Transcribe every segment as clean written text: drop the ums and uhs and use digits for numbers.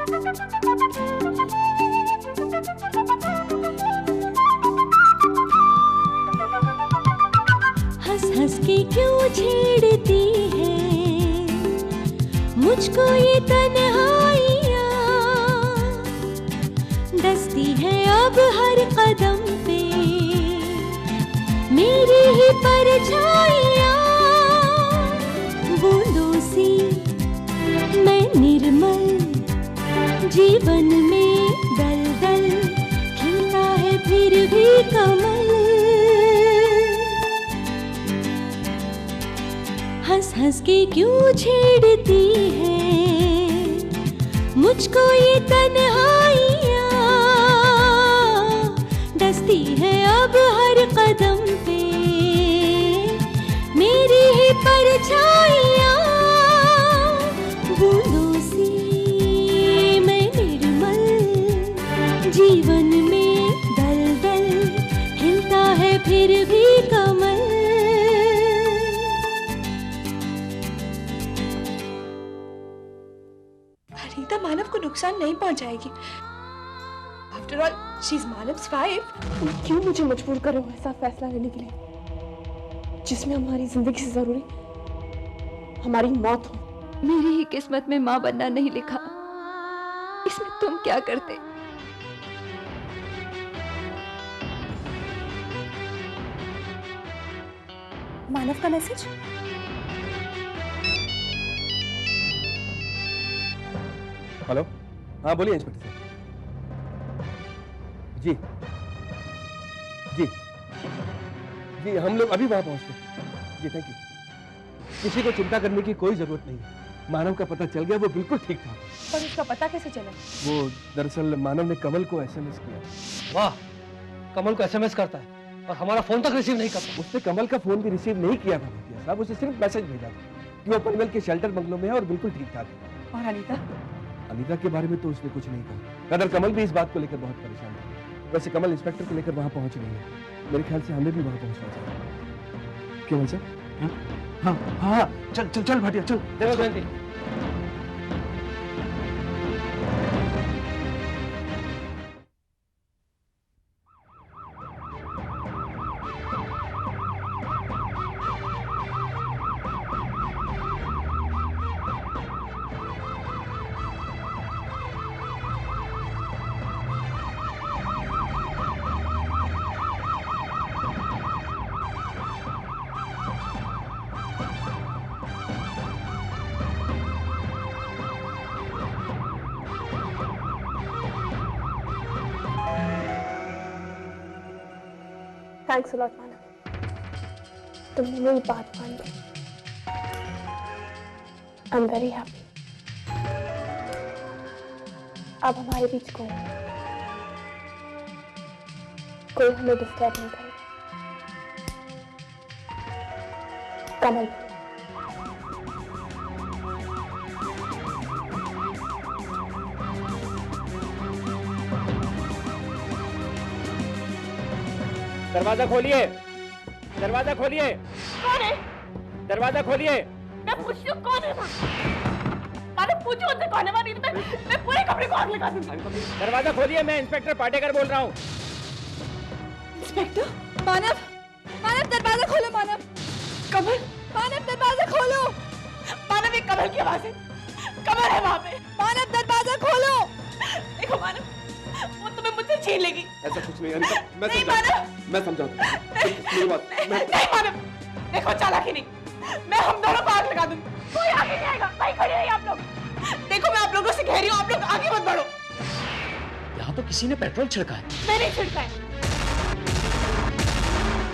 हंस हंस के क्यों छेड़ती है मुझको ये तन्हाइयाँ, डसती है अब हर कदम पे मेरी ही परछाइयाँ। बूंदों सी मैं निर्मल जीवन में दलदल, खिलता है फिर भी कमल। हंस हंस के क्यों छेड़ती है मुझको ये तन्हाइयाँ, डसती है अब हर कदम पे मेरी ही परछाइयाँ। बूंदों सी मैं निर्मल जीवन में दलदल, हिलता है फिर भी कमल। अनीता मानव को नुकसान नहीं पहुंचाएगी। After all she is Manav's wife. तुम क्यों मुझे मजबूर कर रहे हो ऐसा फैसला लेने के लिए जिसमें हमारी जिंदगी से जरूरी हमारी मौत हो? मेरी ही किस्मत में माँ बनना नहीं लिखा, इसमें तुम क्या करते? मानव का मैसेज? हेलो, हाँ बोलिए इंस्पेक्टर साहब। जी जी जी, हम लोग अभी वहां पहुंचते हैं। जी थैंक यू। किसी को चिंता करने की कोई जरूरत नहीं है, मानव का पता चल गया, वो बिल्कुल ठीक ठाक है। पर उसका पता कैसे चला? वो दरअसल मानव ने कमल को एसएमएस किया। वाह, कमल को एसएमएस करता है और हमारा फोन तक रिसीव नहीं करता। उसने कमल का फोन भी रिसीव नहीं किया था भैया साहब, उसे सिर्फ मैसेज भेजा था कि वो पनवेल के शेल्टर बंगलों में है और बिल्कुल ठीक ठाक है। और अनीता? अनीता के बारे में तो उसने कुछ नहीं कहा। अगर कमल भी इस बात को लेकर बहुत परेशान है। वैसे कमल इंस्पेक्टर को लेकर वहां पहुंच रही है, मेरे ख्याल से हमें भी वहां पहुंचना चाहिए। क्यों सर? हाँ हाँ हाँ, चल चल चल भाटिया चल। देखो जयंती, थैंक्स अ लॉट मानव, तुमने मेरी बात मान ली। I am very happy. अब हमारे बीच कोई हमें डिस्टर्ब नहीं करेगा। कमल, दरवाजा खोलिए, दरवाजा खोलिए। कौन है? दरवाजा खोलिए। मैं पूछती हूँ कौन है? मानव पूछो उनसे कौन है? मैं पूरे कमरे को आग लगा दूंगी। दरवाजा खोलिए, मैं इंस्पेक्टर पाटेकर बोल रहा हूँ। इंस्पेक्टर? मानव, मानव दरवाजा खोलो। मानव, कमल, मानव दरवाजा खोलो। मानव, ये कमल की आवाज है, कमल है वहाँ पे। मानव दरवाजा खोलो। देखो मानव, वो तुम्हें मुझसे छीन लेगी। ऐसा कुछ नहीं अनीता, नहीं मानव, मैं समझाता हूँ। मेरी बात नहीं मानव, देखो चालाकी नहीं, मैं हम दोनों को आग लगा दूंगी। कोई आगे नहीं आएगा, वहीं खड़े रहिए आप लोग। देखो मैं आप लोगों से कह रही हूँ, आप लोग आगे मत बढ़ो। यहाँ तो किसी ने पेट्रोल छिड़का है। मैंने छिड़का है।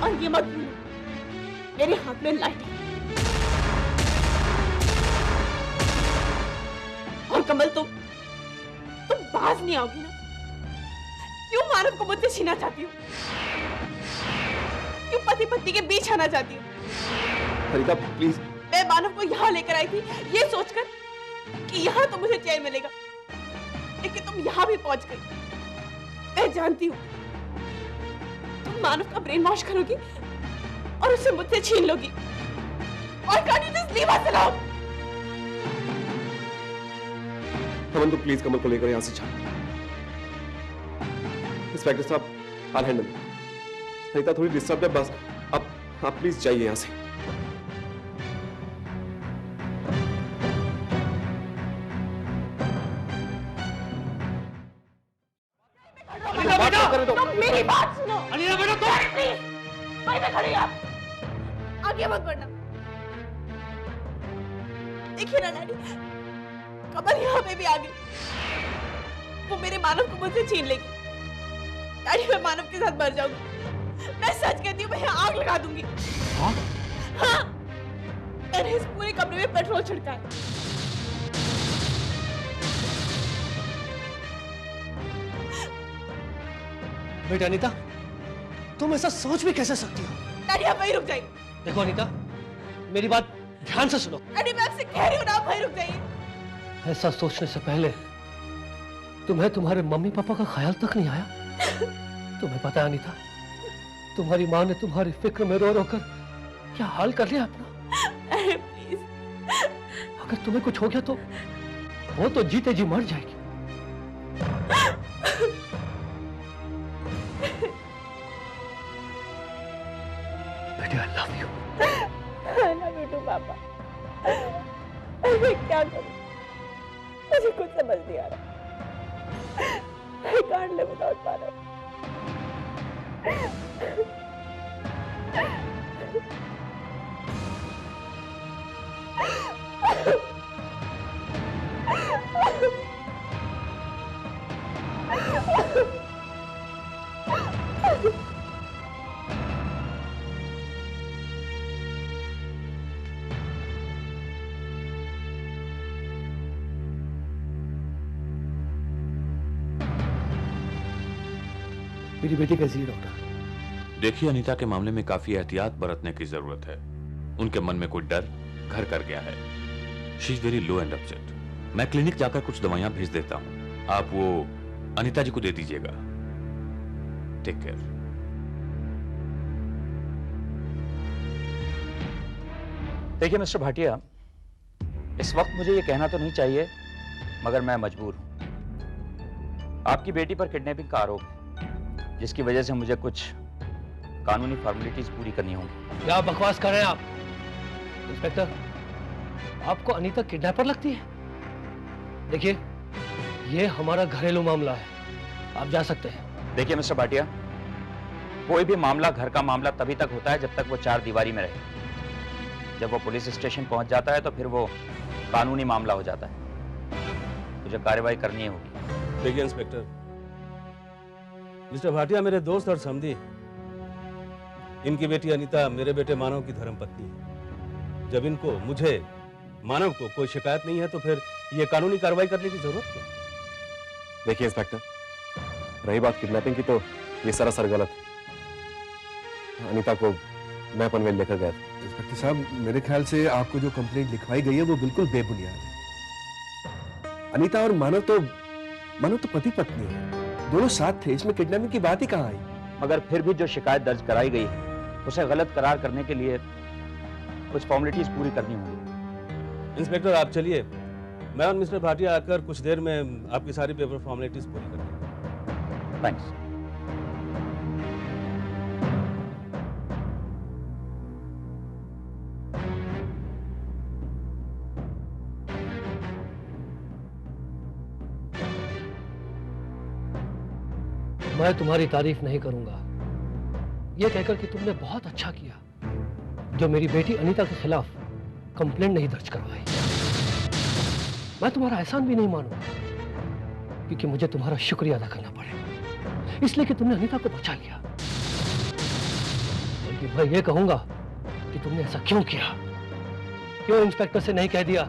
और ये मत भूलो, मेरे हाथ में लाइट है। और कमल, तुम बाज नहीं आओगी ना? क्यों मानव को मुझसे छीना चाहती हो? क्यों पति पत्नी के बीच आना चाहती हो? अनीता प्लीज। मैं मानव को यहाँ लेकर आई थी ये सोचकर कि यहाँ तो मुझे चैन मिलेगा, लेकिन तुम यहाँ भी पहुंच गई। मैं जानती हूँ तुम मानव का ब्रेन वॉश करोगी और उसे मुझसे छीन लोगी। और can't you just leave us alone? अमन तो प्लीज कमल को लेकर यहाँ से जा। इंस्पेक्टर साहब, I'll handle it. अनीता थोड़ी डिस्टर्ब है बस, आप प्लीज जाइए यहाँ से। तुम मेरी बात सुनो। अनीता बेटा तुम प्लीज वहीं पे खड़ी आप, आगे मत बढ़ना। देखिए ना डैडी, कमल यहाँ पे भी आ गई। वो मेरे मानव को मुझसे छीन लेगी। डैडी मैं मानव के साथ मर जाऊंगी। मैं सच कहती हूँ, मैं यहाँ आग लगा दूंगी। हाँ? हाँ। मैंने इस पूरे कमरे में पेट्रोल छिड़का है। बेटा अनीता, तुम ऐसा सोच भी कैसे सकती हो? डैडी आप वहीं रुक जाइए। देखो अनीता, मेरी बात ध्यान से सुनो। डैडी मैं आपसे कह रही हूँ ना, आप वहीं रुक जाइए। ऐसा सोचने से पहले तुम्हें तुम्हारे मम्मी पापा का ख्याल तक नहीं आया? तुम्हें पता है अनीता, तुम्हारी माँ ने तुम्हारी फिक्र में रो रो कर क्या हाल कर लिया अपना। अरे प्लीज, अगर तुम्हें कुछ हो गया तो वो तो जीते जी मर जाएगी। बेटे I love you. I love you too, पापा। मैं क्या करूं? मुझे कुछ समझ नहीं आ रहा। I can't live without father. मेरी बेटी कैसी है डॉक्टर? देखिए अनीता के मामले में काफी एहतियात बरतने की जरूरत है। उनके मन में कोई डर घर कर गया है। She is very low and upset. मैं क्लिनिक जाकर कुछ दवाइयां भेज देता हूं, आप वो अनीता जी को दे दीजिएगा। Take care. देखिए मिस्टर भाटिया, इस वक्त मुझे ये कहना तो नहीं चाहिए, मगर मैं मजबूर हूं। आपकी बेटी पर किडनैपिंग का आरोप है, जिसकी वजह से मुझे कुछ कानूनी फॉर्मेलिटीज पूरी करनी होंगी। क्या बकवास कर रहे हैं आप? इंस्पेक्टर, आपको अनीता किडनैपर लगती है? देखिए, ये हमारा घरेलू मामला है, आप जा सकते हैं। देखिए मिस्टर भाटिया, कोई भी मामला घर का मामला तभी तक होता है जब तक वो चार दीवारी में रहे। जब वो पुलिस स्टेशन पहुंच जाता है तो फिर वो कानूनी मामला हो जाता है। मुझे कार्रवाई करनी होगी। देखिए इंस्पेक्टर, मिस्टर भाटिया मेरे दोस्त और समधी। इनकी बेटी अनीता मेरे बेटे मानव की धर्मपत्नी है। जब इनको, मुझे, मानव को कोई शिकायत नहीं है तो फिर ये कानूनी कार्रवाई करने की जरूरत क्या? देखिए इंस्पेक्टर, रही बात किडनैपिंग की तो ये सरासर गलत है। अनीता को मैं पनवेल लेकर गया था। इंस्पेक्टर साहब, मेरे ख्याल से आपको जो कंप्लेंट लिखवाई गई है वो बिल्कुल बेबुनियाद है। अनीता और मानव तो पति पत्नी है, दोनों साथ थे। इसमें किडनैपिंग की बात ही कहाँ आई? मगर फिर भी जो शिकायत दर्ज कराई गई है उसे गलत करार करने के लिए कुछ फॉर्मेलिटीज पूरी करनी होगी। इंस्पेक्टर आप चलिए, मैं और मिस्टर भाटिया आकर कुछ देर में आपकी सारी पेपर फॉर्मेलिटीज पूरी कर देंगे। थैंक्स। मैं तुम्हारी तारीफ नहीं करूंगा, यह कहकर कि तुमने बहुत अच्छा किया जो मेरी बेटी अनीता के खिलाफ कंप्लेंट नहीं दर्ज करवाई। मैं तुम्हारा एहसान भी नहीं मानूंगा, क्योंकि मुझे तुम्हारा शुक्रिया अदा करना पड़ेगा, इसलिए कि तुमने अनीता को बचा लिया। बल्कि मैं ये कहूंगा कि तुमने ऐसा क्यों किया? क्यों इंस्पेक्टर से नहीं कह दिया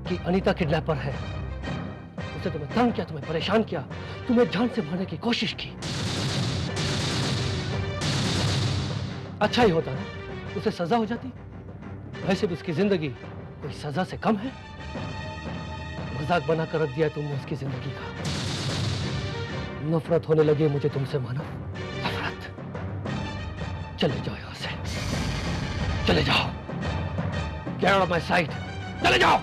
कि अनीता किडनैपर है? उसने तुम्हें तंग किया, तुम्हें परेशान किया, तुम्हें जान से मारने की कोशिश की। अच्छा ही होता ना, उसे सजा हो जाती। वैसे भी उसकी जिंदगी कोई सजा से कम है। मजाक बनाकर रख दिया तुमने उसकी जिंदगी का। नफरत होने लगी मुझे तुमसे मानव, नफरत। चले जाओ यहां से, चले जाओ। Get out of my sight, चले जाओ।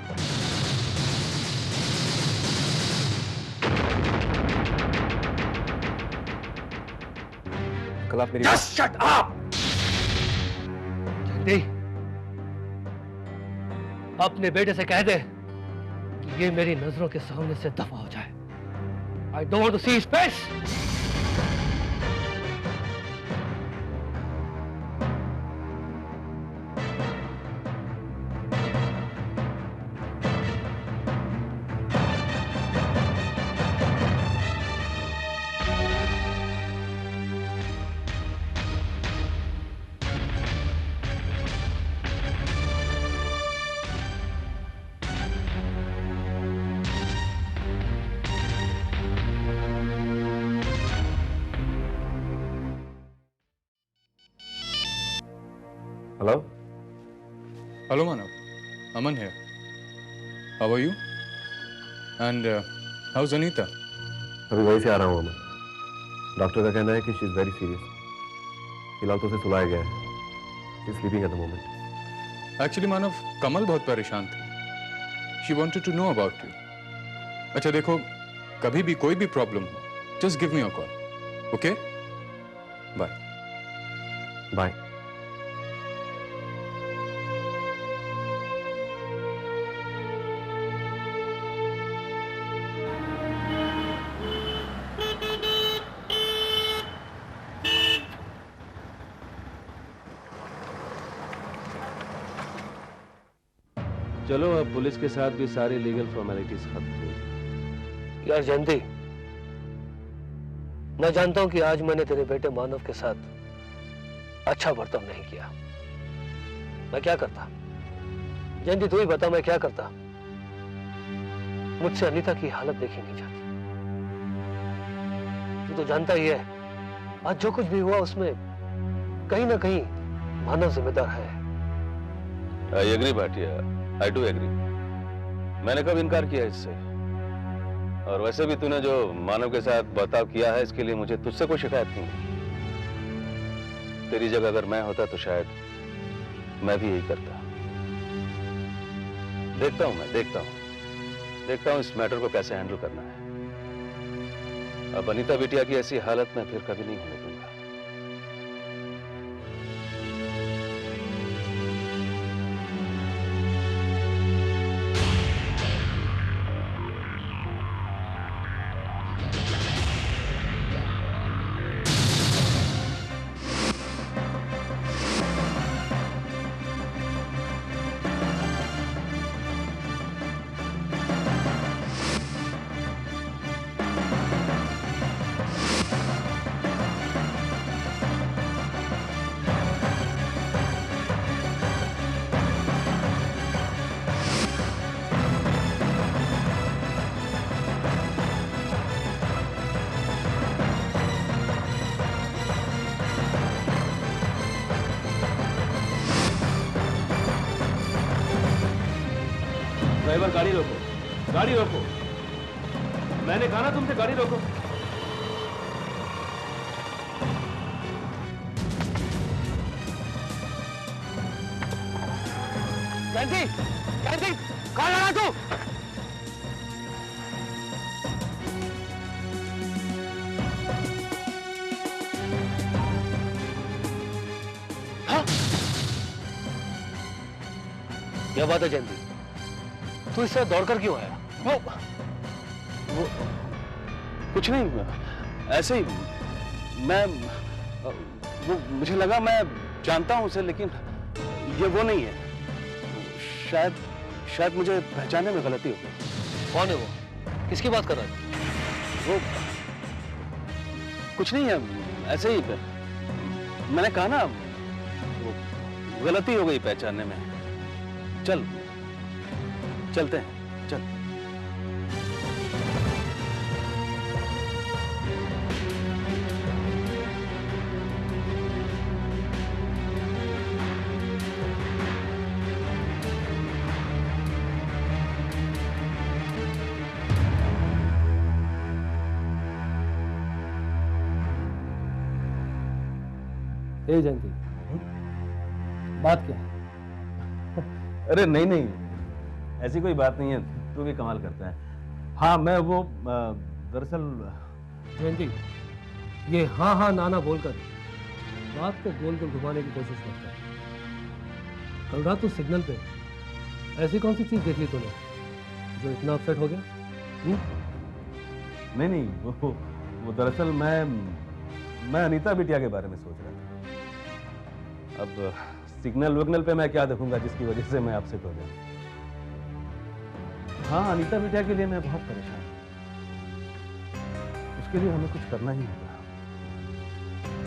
खिलाफ मेरी Just shut up! जल्दी अपने बेटे से कह दे कि ये मेरी नजरों के सामने से दफा हो जाए। I don't want to see his face. Hello Hello, Manav. Aman here. How are you? And how's Anita? अभी वहीं से आ रहा हूँ अमन। डॉक्टर का कहना है कि शी इज वेरी सीरियस। फिलहाल तो उसे सुलाया गया है। She is sleeping at the moment. Actually, Manav, कमल बहुत परेशान थी. She wanted to know about you. अच्छा देखो, कभी भी कोई भी प्रॉब्लम हो, just give me a call. Okay? Bye. Bye. चलो अब पुलिस के साथ भी सारी लीगल फॉर्मेलिटीज खत्म हुई। यार जयंती, मैं जानता हूं कि आज मैंने तेरे बेटे मानव के साथ अच्छा बर्ताव नहीं किया। मैं क्या करता? जयंती तू ही बता, मैं क्या करता? मुझसे अनीता की हालत देखी नहीं जाती। तू तो जानता ही है, आज जो कुछ भी हुआ उसमें कहीं ना कहीं मानव जिम्मेदार है। I agree Bhatia, I do agree. मैंने कब इनकार किया इससे? और वैसे भी तूने जो मानव के साथ बर्ताव किया है इसके लिए मुझे तुझसे कोई शिकायत नहीं है। तेरी जगह अगर मैं होता तो शायद मैं भी यही करता। देखता हूं देखता हूं इस मैटर को कैसे हैंडल करना है। अब अनीता बिटिया की ऐसी हालत में फिर कभी नहीं होने दूंगा। ड्राइवर गाड़ी रोको, गाड़ी रोको। मैंने कहा ना तुमसे गाड़ी रोको। जयंती, जयंती, कहाँ लगा तू? हाँ? क्या बात है जयंती? तू इससे दौड़कर क्यों आया? वो कुछ नहीं, ऐसे ही मैं वो मुझे लगा मैं जानता हूं उसे, लेकिन ये वो नहीं है। शायद मुझे पहचानने में गलती हो गई। कौन है वो? किसकी बात कर रहा है? वो कुछ नहीं है, ऐसे ही मैंने कहा ना, वो गलती हो गई पहचानने में। चलते हैं, चल। ए जयंती, बात क्या है? अरे नहीं, ऐसी कोई बात नहीं है। तू भी कमाल करता है। हाँ, मैं वो दरअसल जयंती, ये हाँ हाँ ना ना बोलकर बात को गोल गोल घुमाने की कोशिश मत कर। कल रात तो सिग्नल पे ऐसी कौन सी चीज देख ली तूने जो इतना अपसेट हो गया? नहीं नहीं, वो दरअसल मैं अनीता बिटिया के बारे में सोच रहा था। अब सिग्नल विग्नल पे मैं क्या देखूंगा जिसकी वजह से मैं अपसेट हो जाऊं। हाँ, अनीता बिटिया के लिए मैं बहुत परेशान हूं। उसके लिए हमें कुछ करना ही होगा।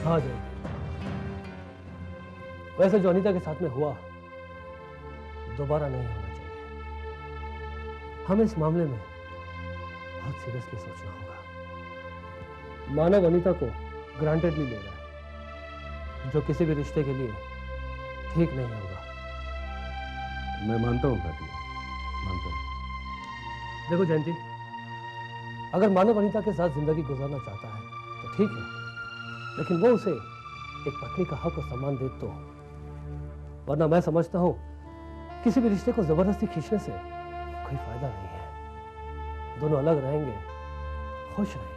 हाँ जय, वैसे जो अनीता के साथ में हुआ दोबारा नहीं होना चाहिए। हमें इस मामले में बहुत सीरियसली सोचना होगा। मानव अनीता को ग्रांटेडली ले रहा है, जो किसी भी रिश्ते के लिए ठीक नहीं होगा। मैं मानता हूँ भाटिया, मानता हूँ। देखो जयंती, अगर मानव अनीता के साथ जिंदगी गुजारना चाहता है तो ठीक है, लेकिन वो उसे एक पत्नी का हक और सम्मान दे तो। वरना मैं समझता हूं किसी भी रिश्ते को जबरदस्ती खींचने से कोई फायदा नहीं है। दोनों अलग रहेंगे, खुश रहेंगे।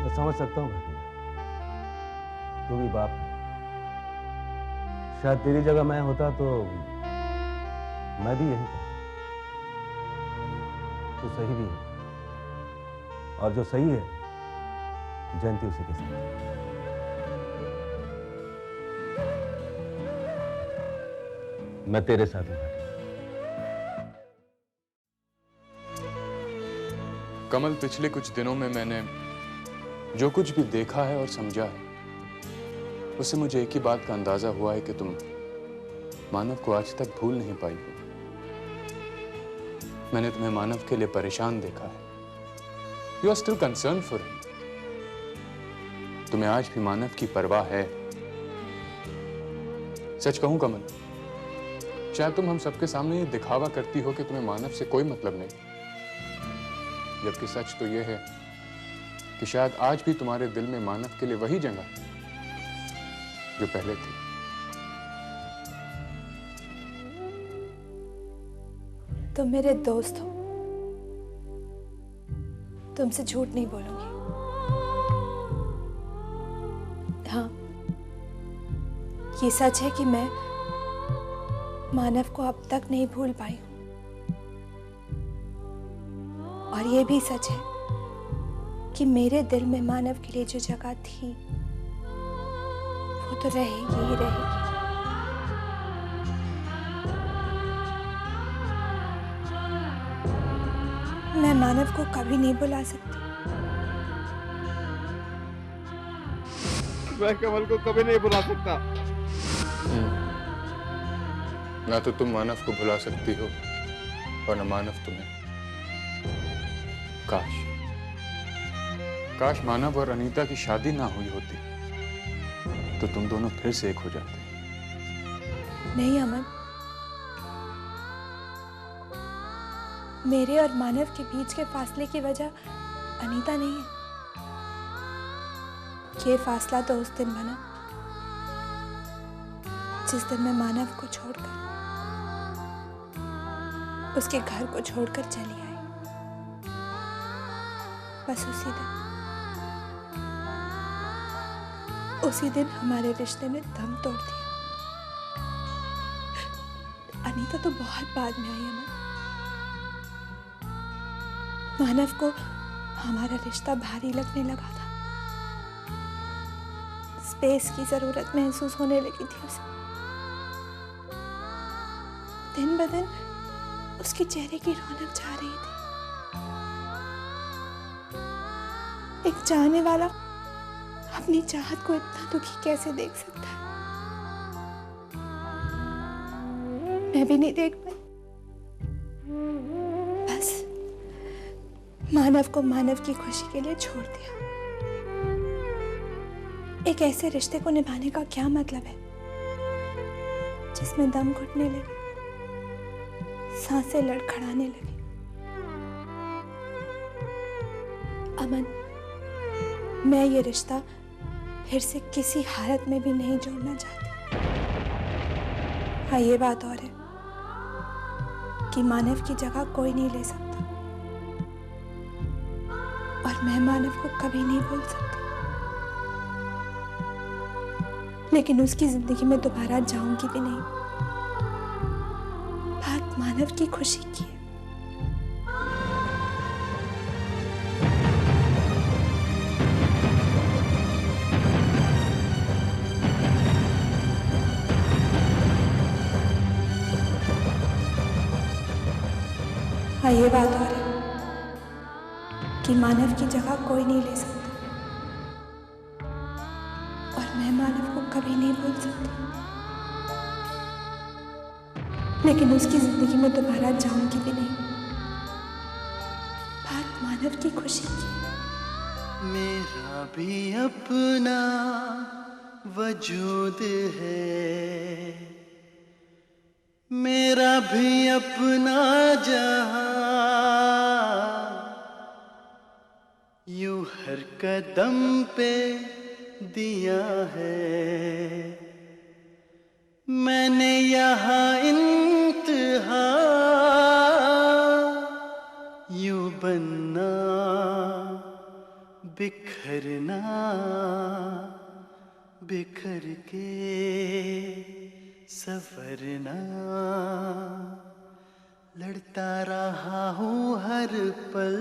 मैं समझ सकता हूँ भाटिया, तू भी बाप है। शायद तेरी जगह मैं होता तो मैं भी यही कहता। तू सही भी है, और जो सही है जयंती उसी के साथ। मैं तेरे साथ हूं। कमल, पिछले कुछ दिनों में मैंने जो कुछ भी देखा है और समझा है, उससे मुझे एक ही बात का अंदाजा हुआ है कि तुम मानव को आज तक भूल नहीं पाई हो। मैंने तुम्हें मानव के लिए परेशान देखा है। You are still concern for him. तुम्हें आज भी मानव की परवाह है। सच कहूं कमल, शायद तुम हम सबके सामने ये दिखावा करती हो कि तुम्हें मानव से कोई मतलब नहीं, जबकि सच तो यह है कि शायद आज भी तुम्हारे दिल में मानव के लिए वही जगह है जो पहले थी। तुम मेरे दोस्त हो, तुमसे झूठ नहीं बोलूंगी। हाँ, ये सच है कि मैं मानव को अब तक नहीं भूल पाई हूं, और ये भी सच है कि मेरे दिल में मानव के लिए जो जगह थी वो तो रहेगी ही रहेगी। मैं मानव को कभी नहीं भुला सकती। मैं कमल को कभी नहीं भुला सकता। ना तो तुम मानव को भुला सकती हो और न मानव तुम्हें। काश मानव और अनीता की शादी ना हुई होती तो तुम दोनों फिर से एक हो जाते। नहीं अमन, मेरे और मानव के बीच के फासले की वजह अनीता नहीं है। ये फासला तो उस दिन बना जिस दिन मैं मानव को छोड़कर उसके घर को छोड़कर चली आई। बस उसी दिन हमारे रिश्ते ने दम तोड़ दिया। अनीता तो बहुत बाद में आई अमन। मानव को हमारा रिश्ता भारी लगने लगा था। स्पेस की जरूरत महसूस होने लगी थी उसे। दिन ब दिन उसके चेहरे की रौनक जा रही थी। एक चाहने वाला अपनी चाहत को इतना दुखी कैसे देख सकता है? मैं भी नहीं देख पाई। बस मानव को मानव की खुशी के लिए छोड़ दिया। एक ऐसे रिश्ते को निभाने का क्या मतलब है जिसमें दम घुटने लगे, सांसें लड़खड़ाने लगे। अमन, मैं ये रिश्ता फिर से किसी हालत में भी नहीं जोड़ना चाहती। हाँ, ये बात और है कि मानव की जगह कोई नहीं ले सकता, और मैं मानव को कभी नहीं भूल सकती। लेकिन उसकी जिंदगी में दोबारा जाऊंगी भी नहीं। बात मानव की खुशी की है। हाँ, ये बात और है कि मानव की जगह कोई नहीं ले सकता, और मैं मानव को कभी नहीं भूल सकती। लेकिन उसकी जिंदगी में दोबारा जाऊंगी भी नहीं। बात मानव की खुशी की। मेरा भी अपना वजूद है, मेरा भी अपना जहां, यूं हर कदम पे दिया है मैंने यहाँ इंतहा, यूं बनना बिखरना, बिखर के सवरना, लड़ता रहा हूँ हर पल